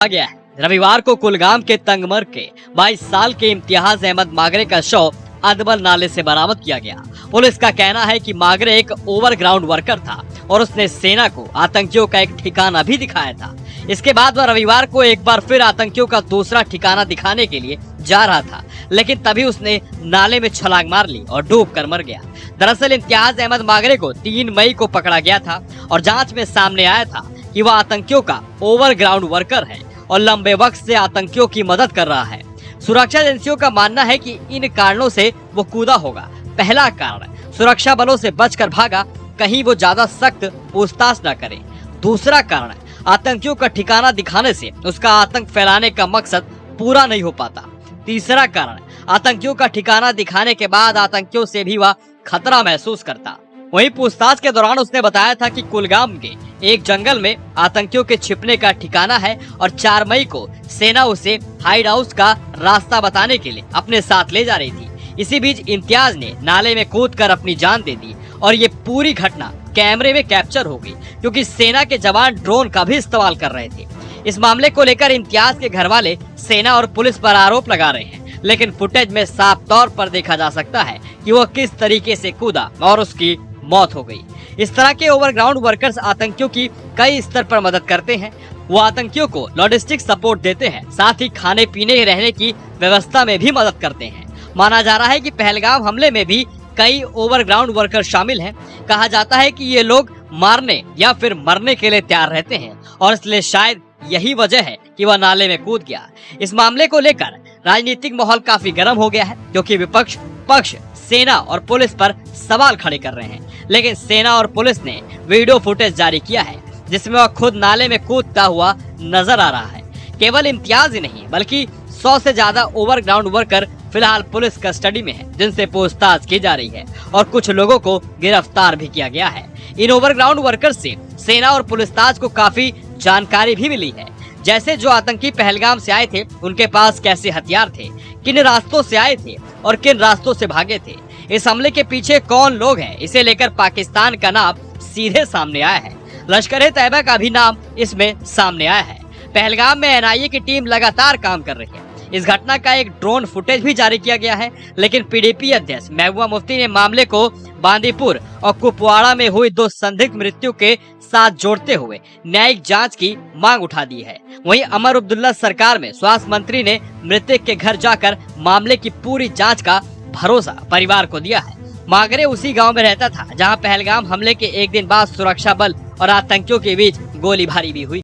आ गया है। रविवार को कुलगाम के तंगमर के 22 साल के इम्तियाज अहमद मागरे का शव अदबल नाले से बरामद किया गया। पुलिस का कहना है कि मागरे एक ओवरग्राउंड वर्कर था और उसने सेना को आतंकियों का एक ठिकाना भी दिखाया था। इसके बाद वह रविवार को एक बार फिर आतंकियों का दूसरा ठिकाना दिखाने के लिए जा रहा था, लेकिन तभी उसने नाले में छलांग मार ली और डूब कर मर गया। दरअसल इम्तियाज अहमद मागरे को 3 मई को पकड़ा गया था और जांच में सामने आया था कि वह आतंकियों का ओवरग्राउंड वर्कर है और लंबे वक्त से आतंकियों की मदद कर रहा है। सुरक्षा एजेंसियों का मानना है कि इन कारणों से वो कूदा होगा। पहला कारण, सुरक्षा बलों से बचकर भागा, कहीं वो ज्यादा सख्त पूछताछ न करे। दूसरा कारण, आतंकियों का ठिकाना दिखाने से उसका आतंक फैलाने का मकसद पूरा नहीं हो पाता। तीसरा कारण, आतंकियों का ठिकाना दिखाने के बाद आतंकियों से भी वह खतरा महसूस करता। वहीं पूछताछ के दौरान उसने बताया था कि कुलगाम के एक जंगल में आतंकियों के छिपने का ठिकाना है और 4 मई को सेना उसे हाइड हाउस का रास्ता बताने के लिए अपने साथ ले जा रही थी। इसी बीच इम्तियाज ने नाले में कूदकर अपनी जान दे दी और ये पूरी घटना कैमरे में कैप्चर हो गई, क्योंकि सेना के जवान ड्रोन का भी इस्तेमाल कर रहे थे। इस मामले को लेकर इम्तियाज के घर वाले सेना और पुलिस पर आरोप लगा रहे हैं, लेकिन फुटेज में साफ तौर पर देखा जा सकता है कि वह किस तरीके से कूदा और उसकी मौत हो गई। इस तरह के ओवरग्राउंड वर्कर्स आतंकियों की कई स्तर पर मदद करते हैं। वो आतंकियों को लॉजिस्टिक सपोर्ट देते हैं, साथ ही खाने पीने रहने की व्यवस्था में भी मदद करते हैं। माना जा रहा है कि पहलगाम हमले में भी कई ओवरग्राउंड वर्कर शामिल हैं। कहा जाता है कि ये लोग मारने या फिर मरने के लिए तैयार रहते हैं और इसलिए शायद यही वजह है कि वह नाले में कूद गया। इस मामले को लेकर राजनीतिक माहौल काफी गर्म हो गया है, क्योंकि विपक्ष पक्ष सेना और पुलिस पर सवाल खड़े कर रहे हैं। लेकिन सेना और पुलिस ने वीडियो फुटेज जारी किया है जिसमें वह खुद नाले में कूदता हुआ नजर आ रहा है। केवल इम्तियाज ही नहीं बल्कि 100 से ज्यादा ओवरग्राउंड वर्कर फिलहाल पुलिस कस्टडी में हैं, जिनसे पूछताछ की जा रही है और कुछ लोगों को गिरफ्तार भी किया गया है। इन ओवरग्राउंड वर्कर से सेना और पुलिसताज को काफी जानकारी भी मिली है, जैसे जो आतंकी पहलगाम से आए थे उनके पास कैसे हथियार थे, किन रास्तों से आए थे और किन रास्तों से भागे थे, इस हमले के पीछे कौन लोग हैं, इसे लेकर पाकिस्तान का नाम सीधे सामने आया है। लश्कर-ए-तैयबा का भी नाम इसमें सामने आया है। पहलगाम में एनआईए की टीम लगातार काम कर रही है। इस घटना का एक ड्रोन फुटेज भी जारी किया गया है, लेकिन पीडीपी अध्यक्ष महबूबा मुफ्ती ने मामले को बांदीपुर और कुपवाड़ा में हुई 2 संदिग्ध मृत्यु के साथ जोड़ते हुए न्यायिक जांच की मांग उठा दी है। वहीं अमर अब्दुल्ला सरकार में स्वास्थ्य मंत्री ने मृतक के घर जाकर मामले की पूरी जांच का भरोसा परिवार को दिया है। मागरे उसी गांव में रहता था जहां पहलगाम हमले के एक दिन बाद सुरक्षा बल और आतंकियों के बीच गोलीबारी भी हुई।